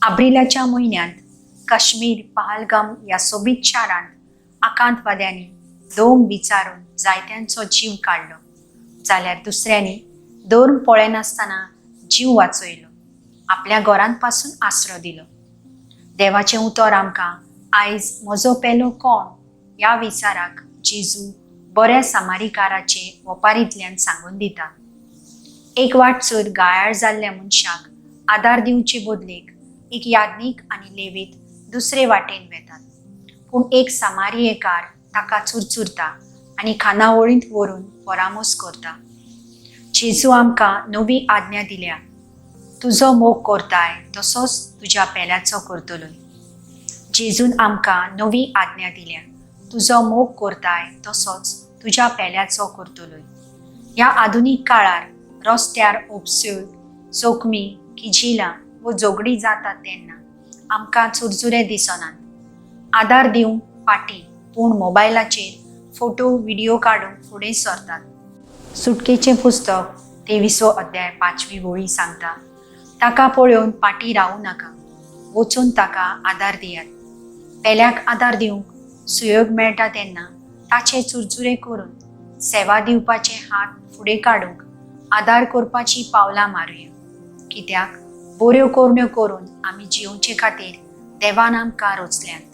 एप्रिलाच्या म्हयन्यांत काश्मीर पहलगाम या सोबीत शारांत आकांतवाद्यांनी दोम विचारून जायत्यांचो जीव काडलो, जाल्यार दुसऱ्यांनी दोन पळयनासतना जीव वाचयलो, आपल्या घरांपासून आसरो दिलो. देवाचें उतर आमकां आयज म्हजो पेलो कोण ह्या विचाराक जेजू बऱ्या सामारिकाराचे ओपारींतल्यान सांगून दिता. एक वाटसर गायाळ जाल्ल्या मनशाक आदार दिवचे बदलेक एक याज्ञीक आनी लेवीत दुसरे वाटेन वेतात, पूण एक सामारियेकार ताका चुरचुरता आनी खानावळींत व्हरून परामोस करता. जेजू आमकां नवी आज्ञा दिल्या, तुजो मोग करताय तसोच तुज्या पेल्याचो करतलोय. जेजून आमकां नवी आज्ञा दिल्या, तुजो मोग करताय तसोच तुज्या पेल्याचो करतलोय. ह्या आधुनीक काळार रस्त्यार ओपस्यो, जोखमी, किजिलां व झगडी जातात तेन्ना आमकां चुरचुरे दिसनात. आदार दिवंक फाटीं, पूण मोबायलाचेर फोटो व्हिडिओ काडूंक फुडें सरतात. सुटकेचें पुस्तक 23 अध्याय 5वी वळी सांगता, ताका पळोवन फाटीं रावूं नाका, वचून ताका आदार दियात. पेल्याक आदार दिवंक सुयोग मेळटा तेन्ना ताचे चुरचुरे करून सेवा दिवपाचे हात फुडें काडूंक आदार करपाची पावलां मारुया. कित्याक बऱ्यो करणयो करून आमी जिवचे खातीर देवान आमकां रचल्यात.